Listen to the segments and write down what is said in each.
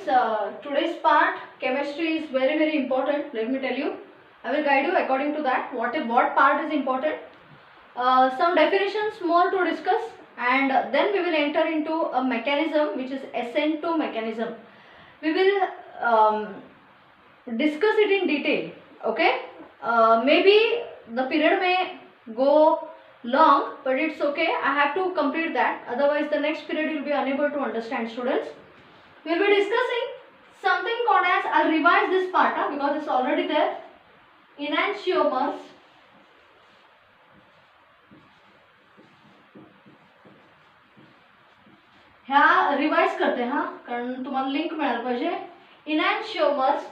students, today's part chemistry is very important. Let me tell you, I will guide you according to that what part is important. Some definitions more to discuss, and then we will enter into a mechanism which is SN2 mechanism. We will discuss it in detail. Okay, maybe the period may go long, but it's okay. I have to complete that, otherwise the next period you will be unable to understand, students. We will be discussing something called as, I'll revise this part because it's already there, enantiomers. ह्या revise करते हैं हाँ, कारण तुम्हाला link मिळायला पाहिजे. enantiomers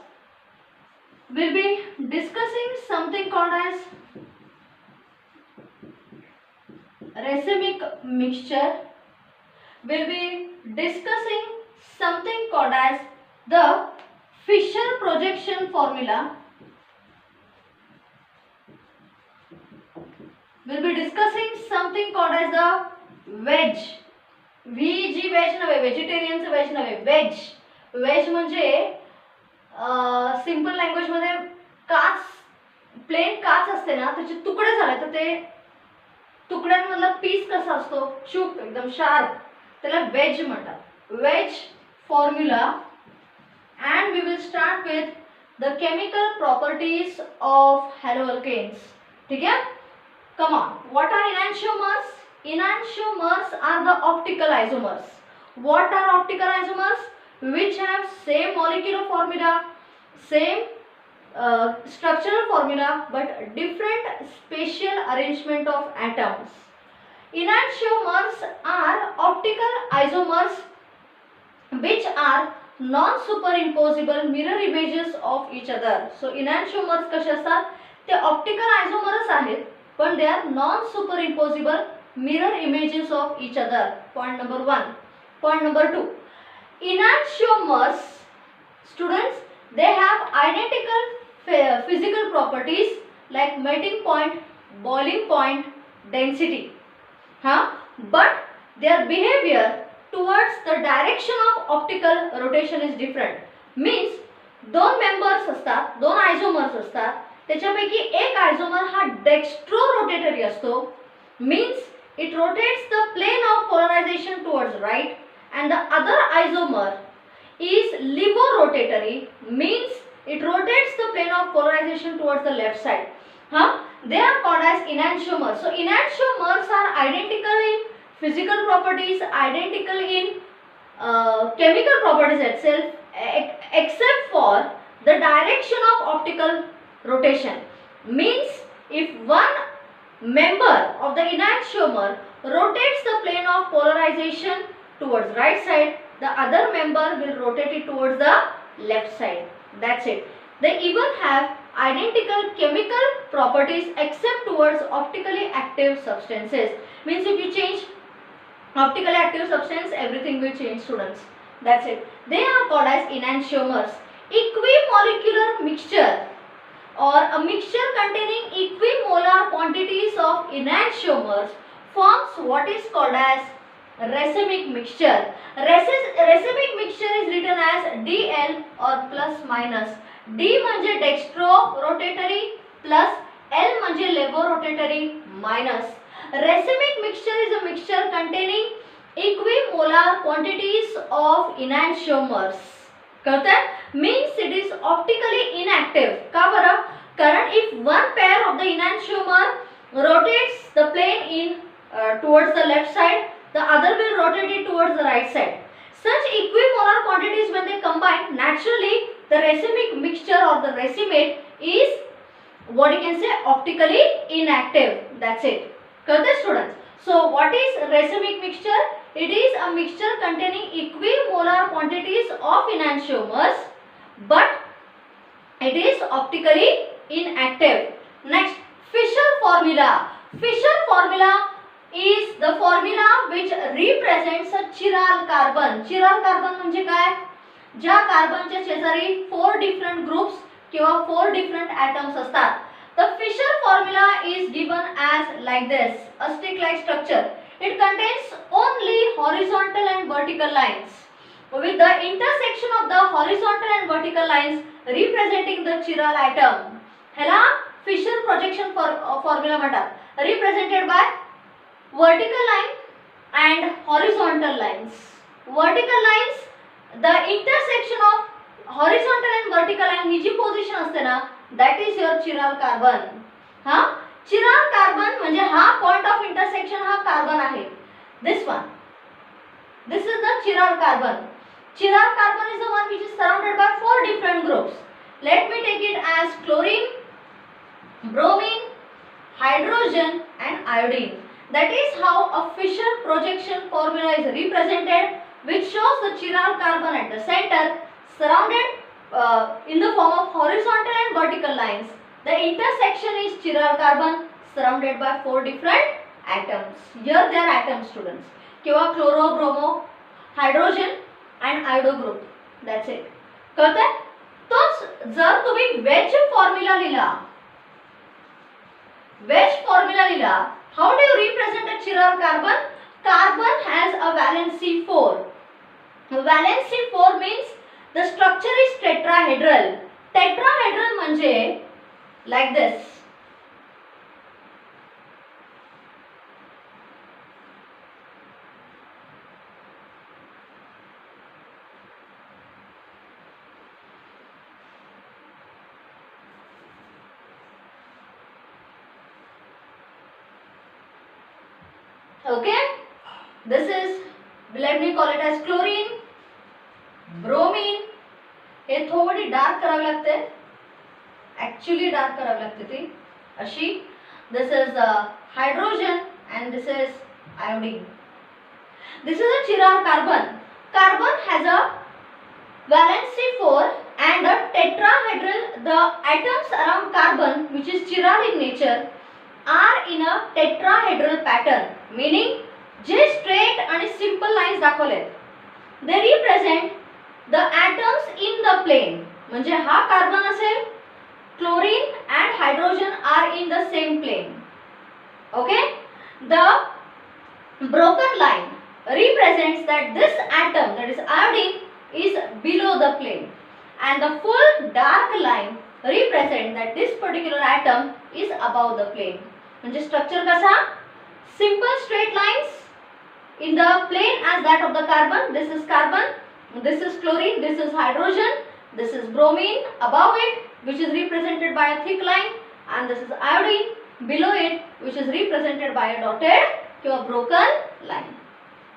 will be discussing something called as racemic mixture. Will be discussing something called as the Fischer projection formula. Will be discussing something called as the wedge. VG wedge नव्हे, व्हेजिटेरियनचं veg नव्हे, veg. Veg म्हणजे simple language मध्ये काच, plane काच असते ना, त्याचे तुकडे झाले तर ते तुकड्यांमधला पीस कसा असतो, चूप एकदम शार्प, त्याला वेज म्हणतात. Wedge formula. And we will start with the chemical properties of haloalkanes. ठीक आहे, come on. What are enantiomers? Enantiomers are the optical isomers. What are optical isomers? Which have same molecular formula, same structural formula, but different spatial arrangement of atoms. Enantiomers are optical isomers which are non-superimposable mirror images of each other. So enantiomers कसे असतात, ते optical isomers आहेत, पण they are non-superimposable mirror images of each other. Point number 1. Point number 2. Enantiomers, students, they have identical physical properties like melting point, boiling point, density. But their behavior towards the direction of optical rotation is different. Means दोन members असतात, दोन आयसोमर्स असतात, त्याच्यापैकी एक आयसोमर हा dextro rotatory असतो. Means it rotates the plane of polarization towards right, and the other isomer is levorotatory. Means it rotates the plane of polarization towards the left side. They are called as enantiomers. So enantiomers are identical in physical properties, identical in chemical properties itself, except for the direction of optical rotation. Means if one member of the enantiomer rotates the plane of polarization towards right side, the other member will rotate it towards the left side. That's it. They even have identical chemical properties except towards optically active substances. Means if you change optically active substance, everything will change, students. That's it. They are called as enantiomers. Equimolecular mixture or a mixture containing equimolar quantities of enantiomers forms what is called as racemic mixture. Racemic mixture is written as DL or plus minus. D म्हणजे dextro rotatory plus L म्हणजे levorotatory minus. Racemic mixture is a mixture containing equimolar quantities of enantiomers. कळतंय? Means it is optically inactive. का बरं? कारण if one pair of the enantiomer rotates the plane in towards the left side, the other will rotate it towards the right side. Such equimolar quantities, when they combine, naturally the racemic mixture or the racemate is what you can say optically inactive. That's it. कळतंय, students? So what is racemic mixture? It is a mixture containing equimolar quantities of enantiomers, but it is optically inactive. Next, Fischer formula. Fischer formula is the formula which represents a chiral carbon. Chiral carbon म्हणजे काय? ज्या कार्बनच्या शेजारी 4 different groups किंवा 4 different atoms असतात. The Fischer formula is given as like this, a stick-like structure. It contains only horizontal and vertical lines. With the intersection of the horizontal and vertical lines representing the chiral atom. ह्याला Fisher projection formula म्हणतात. Represented by vertical line and horizontal lines. Vertical lines, the intersection of horizontal and vertical line ही जी position असते ना, that is your chiral carbon. हा चिराल carbon म्हणजे हा point of intersection हा कार्बन आहे. This one, this is the chiral carbon. Chiral carbon is the one which is surrounded by 4 different groups. Let me take it as chlorine, bromine, hydrogen and iodine. That is how a Fisher projection formula is represented, which shows the chiral carbon at the center surrounded in the form of horizontal and vertical lines. The intersection is chiral carbon surrounded by 4 different atoms. Here they are atoms, students. किंवा chloro, bromo, hydrogen and iodo group. That's it. कळतंय? तोच जर तुम्ही veg formula लिहिला, veg formula लिहिला, how do you represent a chiral carbon? Carbon has a valency 4. Valency 4 means the structure is tetrahedral. Tetrahedral म्हणजे like this. Okay, this is, let me call it as chlorine, bromine. हे थोडी dark करावी लागते, actually dark करावी लागते ती अशी. This is hydrogen and this is iodine. This is a chiral carbon. Carbon has a valency 4 and a tetrahedral. The atoms around carbon, which is chiral in nature, are in a tetrahedral pattern, meaning J straight आणि simple lines दाखवलेत, they represent the atoms in the plane. म्हणजे हा carbon असेल, chlorine and hydrogen are in the same plane. Okay, the broken line represents that this atom, that is iodine, is below the plane, and the full dark line represents that this particular atom is above the plane. म्हणजे structure कसा, simple straight lines in the plane as that of the carbon. This is carbon, this is chlorine, this is hydrogen, this is bromine above it, which is represented by a thick line, and this is iodine below it, which is represented by a dotted किंवा broken line.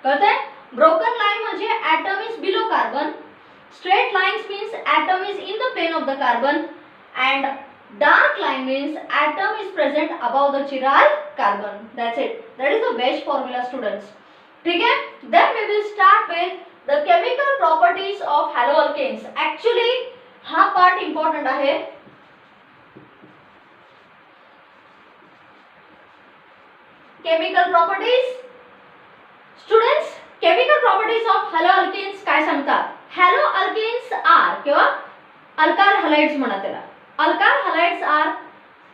कळतंय? Broken line म्हणजे atom is below carbon, straight lines means atom is in the plane of the carbon, and dark line means atom is present above the chiral carbon. That's it. That is the Welch formula, students. ठीक है? Then we will start with the chemical properties of haloalkanes. Actually हा part important आहे. Chemical properties. Students, chemical properties of haloalkanes काय सांगतात? Haloalkanes are किंवा alkyl halides म्हणा त्याला. Alkyl halides are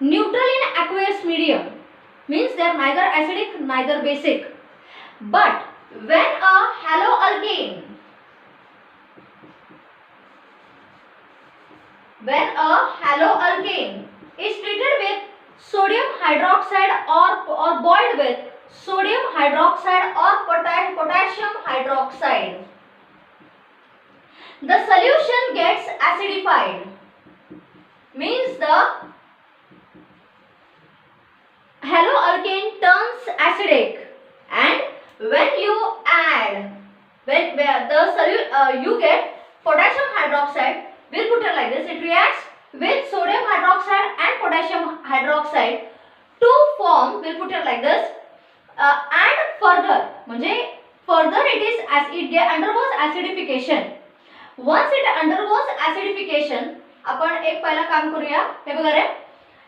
neutral in aqueous medium, means they are neither acidic neither basic. But when a haloalkane is treated with sodium hydroxide or boiled with sodium hydroxide or potassium hydroxide, the solution gets acidified, means the haloalkane turns acidic, and when you add, you get potassium hydroxide, we'll put it like this, it reacts with sodium hydroxide and potassium hydroxide to form, we'll put it like this, and further म्हणजे further it is as it undergoes acidification. Once it undergoes acidification, आपण एक पहिला काम करूया. हे बघा रे,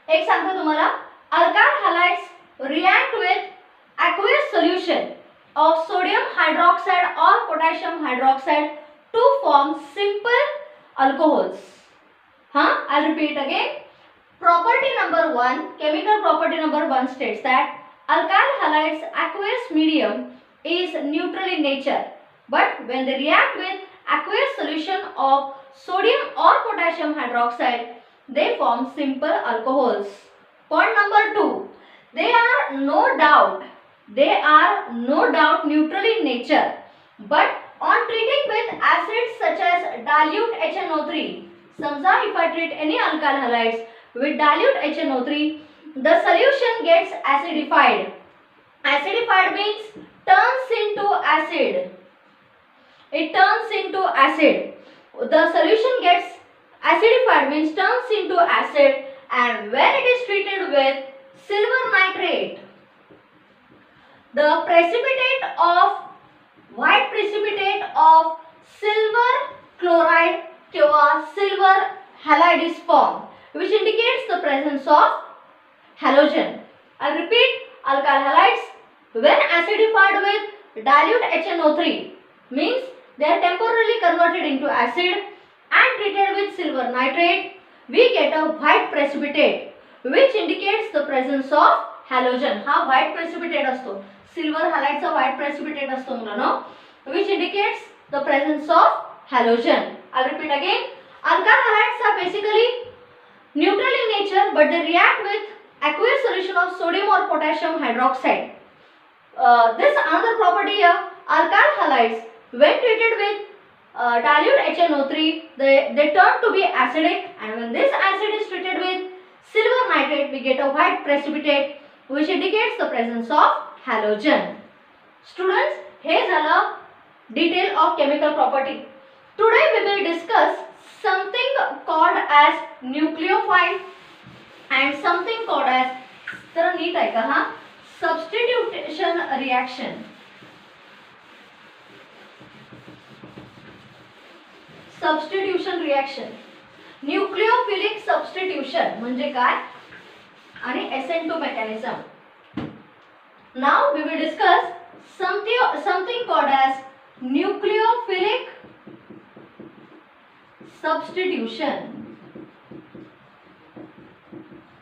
एक सांगतो तुम्हाला, alkyl halides react with aqueous solution of sodium hydroxide or potassium hydroxide to form simple alcohols. I'll repeat again. Property number 1, chemical property number 1 states that alkyl halides aqueous medium is neutral in nature, but when they react with aqueous solution of sodium or potassium hydroxide, they form simple alcohols. Point number 2. They are no doubt neutral in nature, but on treating with acids such as dilute HNO3, समजा if I treat any alkyl halides with dilute HNO3, the solution gets acidified. Acidified means turns into acid. It turns into acid. The solution gets acidified means turns into acid, and when it is treated with silver nitrate, the white precipitate of silver chloride or silver halide is formed, which indicates the presence of halogen. I'll repeat, alkyl halides when acidified with dilute HNO3 means they are temporarily converted into acid and treated with silver nitrate, we get a white precipitate which indicates the presence of halogen. हा white precipitate असतो, silver halide चा white precipitate असतो मुलांनो, which indicates the presence of halogen. I'll repeat again. Alkyl halides are basically neutral in nature, but they react with aqueous solution of sodium or potassium hydroxide. This another property here, alkyl halides when treated with dilute HNO3, they turn to be acidic, and when this acid is treated with silver nitrate, we get a white precipitate which indicates the presence of halogen. Students, हे झालं detail of chemical property. Today we will discuss something called as nucleophile and something called as, तर NEET आहे का हा, substitution reaction. Substitution reaction. Nucleophilic substitution म्हणजे काय आणि SN2 mechanism. Now we will discuss something called as nucleophilic substitution.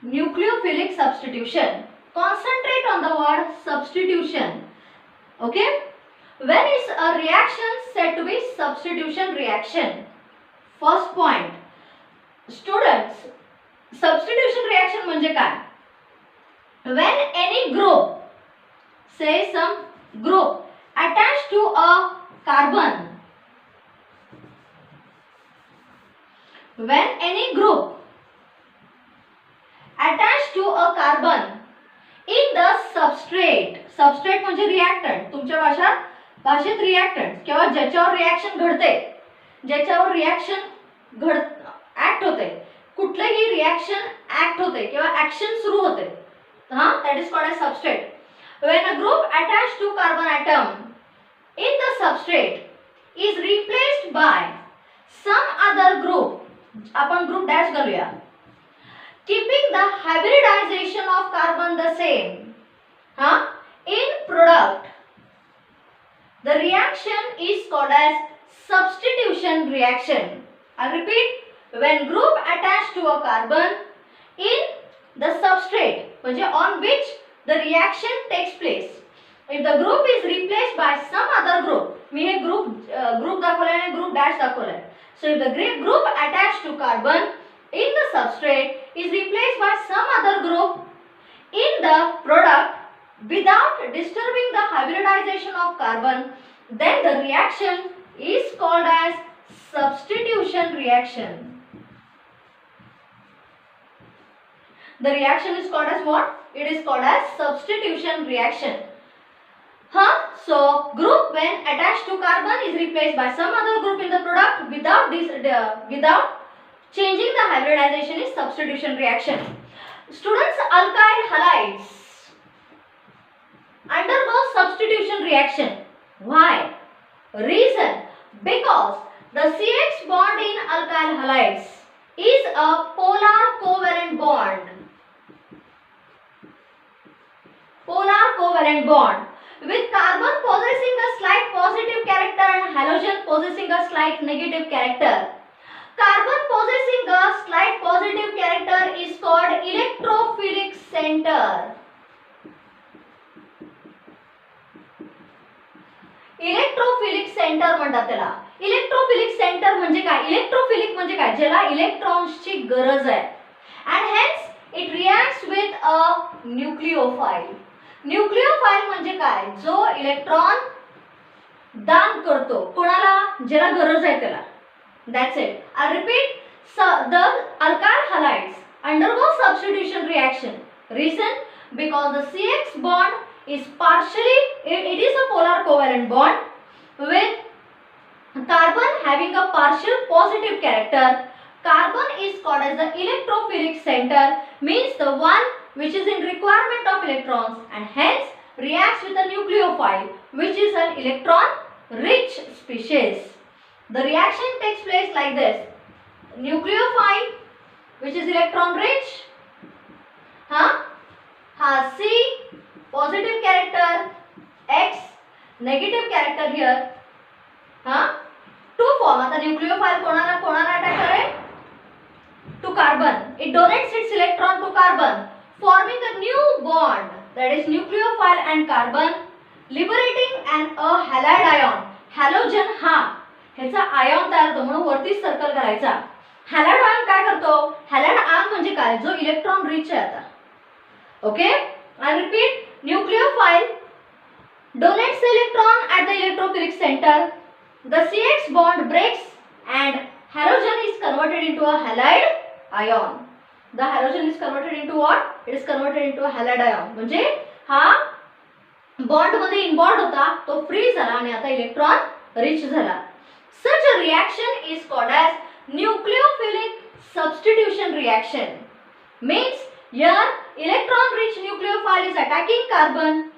Nucleophilic substitution. Concentrate on the word substitution. Okay? When is a reaction said to be substitution reaction? First point. Students, substitution reaction म्हणजे काय? When any group, say some group attached to a carbon, when any group attached to a carbon in the substrate म्हणजे reactant, तुमच्या भाषेत reactant किंवा ज्याच्यावर reaction घडते, ज्याच्यावर reaction act होते, कुठलेही रिएक्शन ऍक्ट होते किंवा ऍक्शन सुरू होते, that is called as substrate. When a group attached to carbon atom in the substrate is replaced by some other group, आपण group dash घालूया, keeping the hybridization of carbon the same, in product, the reaction is called as substitution reaction. I repeat, when group attached to a carbon in the substrate, on which the reaction takes place, if the group is replaced by some other group, me hey group दाखवलाय आणि group dash दाखवलाय. So if the group attached to carbon in the substrate is replaced by some other group in the product without disturbing the hybridization of carbon, then the reaction is called as substitution reaction. The reaction is called as what? It is called as substitution reaction. So group when attached to carbon is replaced by some other group in the product without changing the hybridization is substitution reaction. Students, alkyl halides undergo substitution reaction. Why? Reason, because the CH bond in alkyl halides is a polar covalent bond. Polar covalent bond with carbon possessing a slight positive character and halogen possessing a slight negative character. Carbon possessing a slight positive character is called electrophilic center. Electrophilic centre म्हणतात त्याला. Electrophilic centre म्हणजे काय? Electrophilic म्हणजे काय? ज्याला इलेक्ट्रॉन्सची गरज आहे. And hence it reacts with a nucleophile. Nucleophile म्हणजे काय? जो इलेक्ट्रॉन दान करतो. कोणाला? ज्याला गरज आहे त्याला. That's it. I repeat, the alkyl halides undergo substitution reaction. Reason? Because the CX bond is partially, it is a polar covalent bond with carbon having a partial positive character. Carbon is called as the electrophilic center, means the one which is in requirement of electrons, and hence reacts with a nucleophile which is an electron rich species. The reaction takes place like this. Nucleophile which is electron rich has C positive character, X negative character here, to form. आता nucleophile कोणाला attack करेल? To carbon. It donates its electron to carbon, forming a new bond, that is nucleophile and carbon, liberating a halide ion. Halogen हा ह्याचा ion तयार होतो, म्हणून वरती circle करायचा. हॅलाइड आयन काय करतो? हॅलाइड आयन म्हणजे काय? जो इलेक्ट्रॉन रिच आहे आता. Okay, I repeat, nucleophile donates the electron at the electrophilic center. The CX bond breaks and halogen is converted into a halide ion. The halogen is converted into what? It is converted into a halide ion. म्हणजे हा bond मध्ये involve होता, तो free झाला आणि आता electron rich झाला. Such a reaction is called as nucleophilic substitution reaction. Means here electron rich nucleophile is attacking carbon,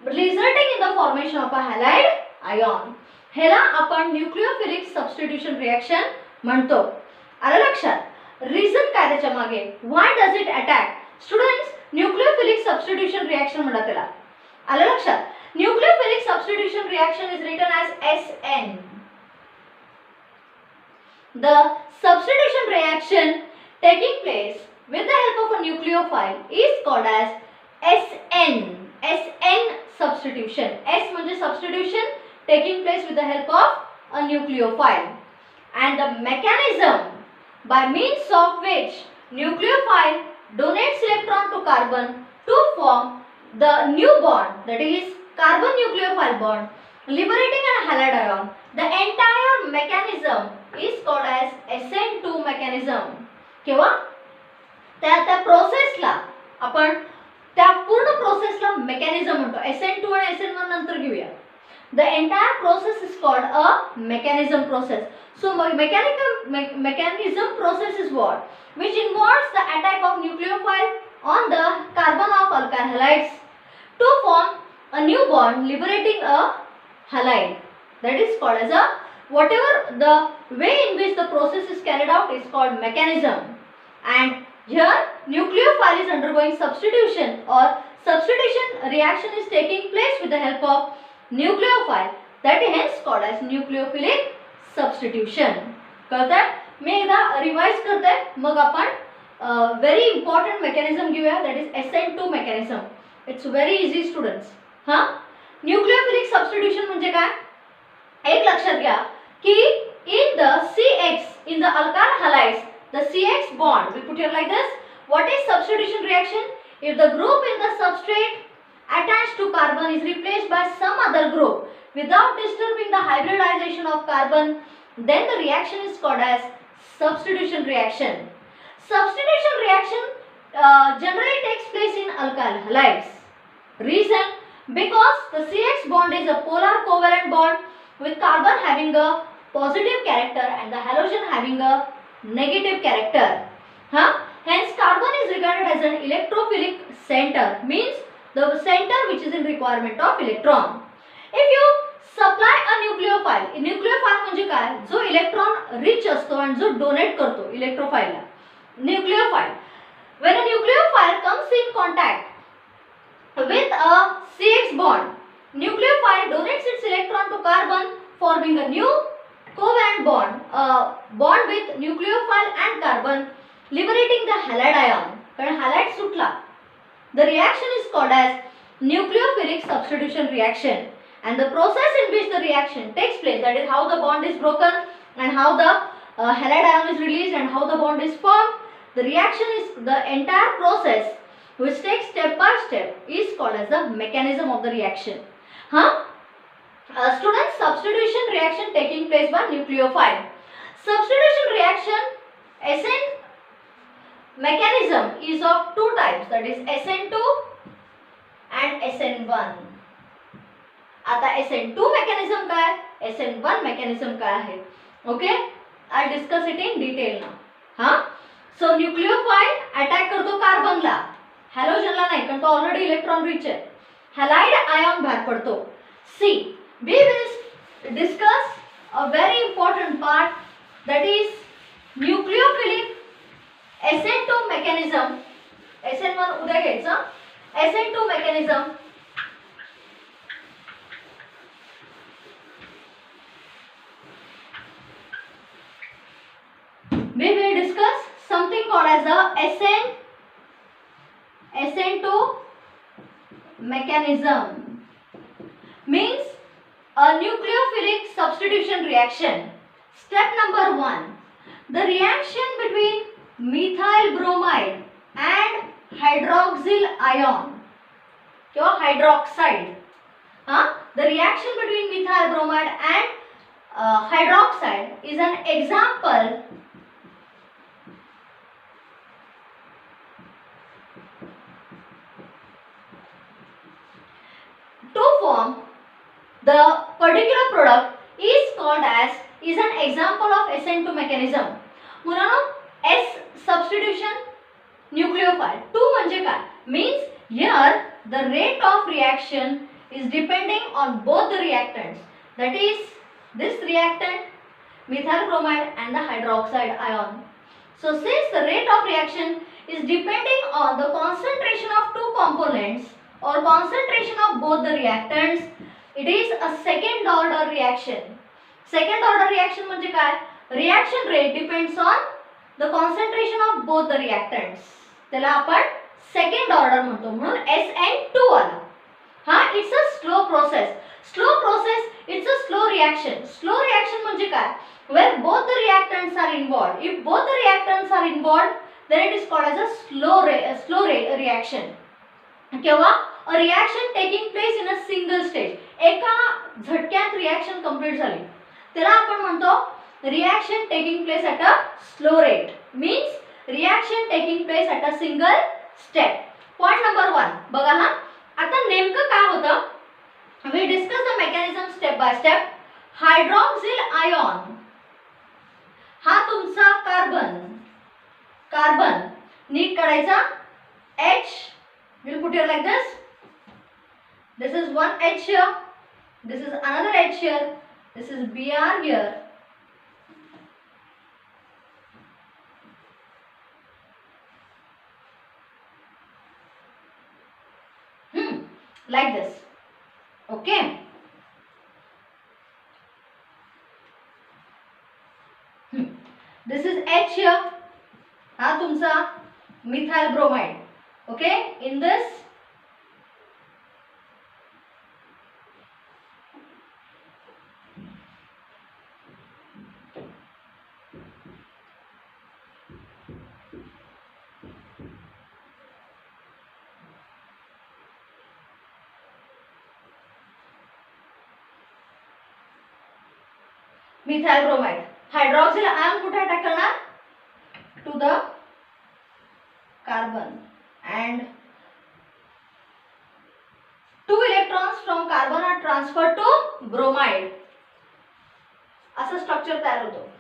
resulting in the formation of a halide ion. ह्याला आपण nucleophilic substitution reaction म्हणतो. आलं लक्षात? Reason काय त्याच्या मागे? Why does it attack? Students, nucleophilic substitution reaction म्हणतात त्याला. आलं लक्षात? Nucleophilic substitution reaction is written as SN. The substitution reaction taking place with the help of a nucleophile is called as SN. SN substitution. S म्हणजे substitution taking place with the help of a nucleophile. And the mechanism by means of which nucleophile donates electron to carbon to form the new bond, that is carbon nucleophile bond, liberating a halide ion. The entire mechanism is called as SN2 mechanism. किंवा त्या प्रोसेसला आपण त्या पूर्ण प्रोसेसला mechanism म्हणतो. SN2 आणि SN1 नंतर घेऊया. The entire process is called a mechanism process. So mechanism process is what? Which involves the attack of nucleophile on the carbon of alkyl halides to form a new bond, liberating a halide. That is called as a, whatever the way in which the process is carried out is called mechanism. And here nucleophile is undergoing substitution, or substitution reaction is taking place with the help of nucleophile, that is hence called as nucleophilic substitution. कळतंय? मी एकदा revise करते, मग आपण very important mechanism घेऊया, that is SN2 mechanism. It's very easy students. Nucleophilic substitution म्हणजे काय? एक लक्षात घ्या की in the CX, in the alkyl halides, the CX bond, we put here like this. What is substitution reaction? If the group in the substrate attached to carbon is replaced by some other group without disturbing the hybridization of carbon, then the reaction is called as substitution reaction. Substitution reaction generally takes place in alkyl halides. Reason? Because the CX bond is a polar covalent bond with carbon having a positive character and the halogen having a negative character. Hence carbon is regarded as an electrophilic center, means the center which is in requirement of electron. If you supply a nucleophile, nucleophile म्हणजे काय? जो electron rich असतो आणि जो donate करतो इलेक्ट्रोफाइलला. nucleophile. When a nucleophile comes in contact with a CX bond, nucleophile donates its electron to carbon, forming a new covalent bond, bond with nucleophile and carbon, liberating the halide ion. कारण halide सुटला. The reaction is called as nucleophilic substitution reaction, and the process in which the reaction takes place, that is how the bond is broken and how the halide ion is released and how the bond is formed. The reaction is the entire process which takes step by step is called as the mechanism of the reaction. Students, substitution reaction taking place by nucleophile. Substitution reaction SN mechanism is of two types, that is SN2 and SN1. आता SN2 mechanism काय, SN1 mechanism काय आहे, okay. I discuss it in detail now. So nucleophile attack करतो कार्बनला, हॅलोजनला नाही, कारण तो already electron rich आहे. Halide ion बाहेर पडतो. सी, we will discuss a very important part, that is nucleophilic SN2 mechanism. SN1 उद्या घ्यायचं. SN2 mechanism we will discuss something called as the SN2 mechanism. Means a nucleophilic substitution reaction. Step number 1. The reaction between methyl bromide and hydroxyl ion or hydroxide. The reaction between methyl bromide and hydroxide is an example to form the particular product is an example of SN2 mechanism. मुलांनो, S substitution nucleophile 2 म्हणजे काय, means here the rate of reaction is depending on both the reactants, that is this reactant methyl bromide and the hydroxide ion. So since the rate of reaction is depending on the concentration of two components or concentration of both the reactants, it is a second order reaction. Second order reaction म्हणजे काय, reaction rate depends on the concentration of both the reactants, त्याला आपण second order म्हणतो, म्हणून SN2 आला. it's a slow process. Slow process, it's a slow reaction. Slow reaction म्हणजे काय, where both the reactants are involved. If both the reactants are involved, then it is called as a slow reaction. किंवा a reaction taking place in a single stage, एका झटक्यात reaction complete झाली, त्याला आपण म्हणतो reaction taking place at a slow rate, means reaction taking place at a single step. Point number 1 बघा. आता नेमकं काय होतं, we discuss the mechanism step by step. Hydroxyl ion हा तुमचा कार्बन नीट काढायचा. H, we'll put here like this. This is one H here, this is another H here, this is Br here. Like this, okay. This is H here, हा तुमचा methyl bromide, okay. In this methyl bromide, hydroxyl ion कुठे attack करणार, to the carbon, and 2 electrons from carbon are transferred to bromide. असं structure तयार होतो.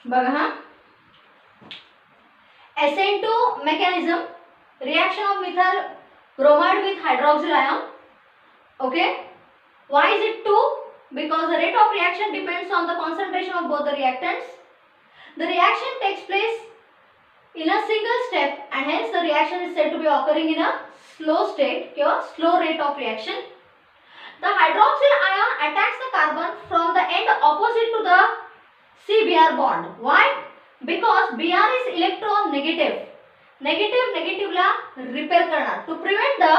बघा हा, SN2 mechanism, reaction of methyl bromide with hydroxyl ion. Okay, why is it 2? Because the rate of reaction depends on the concentration of both the reactants. The reaction takes place in a single step and hence the reaction is said to be occurring in a slow state or slow rate of reaction. The hydroxyl ion attacks the carbon from the end opposite to the CBr bond. Why? Because Br is electronegative. Negative La repel करणार. To prevent the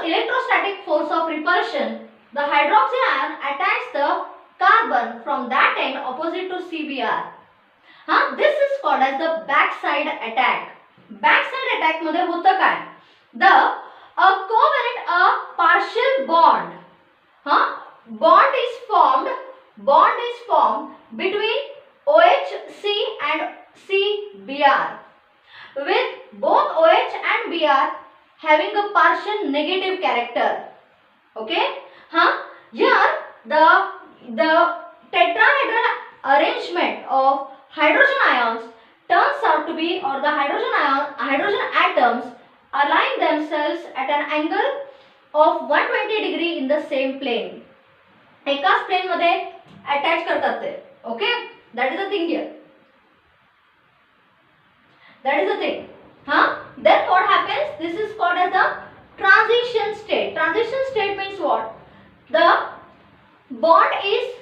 electrostatic force of repulsion, the hydroxyl ion attacks the carbon from that end opposite to CBr. This is called as the backside attack. Backside attack मध्ये होतं काय? A partial bond. Bond is formed between OHC and CBr, with both OH and Br having a partial negative character. Okay? Here the tetrahedral arrangement of hydrogen ions turns out to be, or the hydrogen atoms align themselves at an angle of 120 degree in the same plane. एकाच plane मध्ये attach करतात ते. Okay, that is the thing here. That is the thing. Then what happens? This is called as the transition state. Transition state means what? The bond is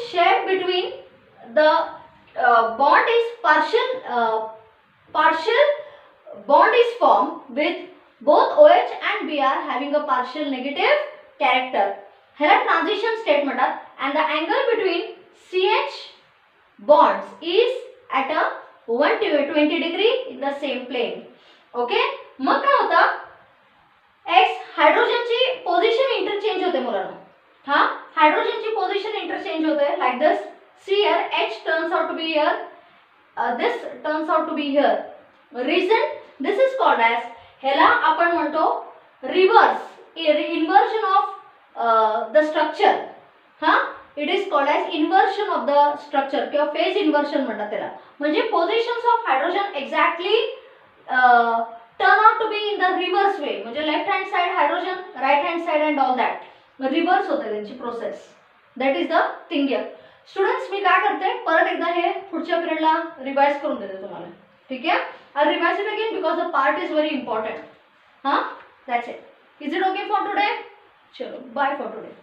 shared between the bond is partial bond is formed with both OH and Br having a partial negative character. ह्याला transition state म्हणतात. And the angle between CH bonds is at a 120 degree in the same plane. Okay? मग काय होतं? X हायड्रोजनची position interchange होते मुलांना. हायड्रोजनची position interchange होते like this. See here, H turns out to be here. This turns out to be here. Reason? This is called as, ह्याला आपण म्हणतो reverse, inversion of the structure. It is called as inversion of the structure किंवा phase inversion म्हणतात त्याला. म्हणजे positions of hydrogen exactly turn out to be in the reverse way. म्हणजे left hand side hydrogen, right hand side and all that. Reverse होते त्यांची process. That is the thing here. Students मी काय करते, परत एकदा हे पुढच्या पिरियडला रिवाइज करून देते तुम्हाला. ठीक आहे, I'll revise it again because the part is very important. That's it. Is it okay for today? चलो, bye for today.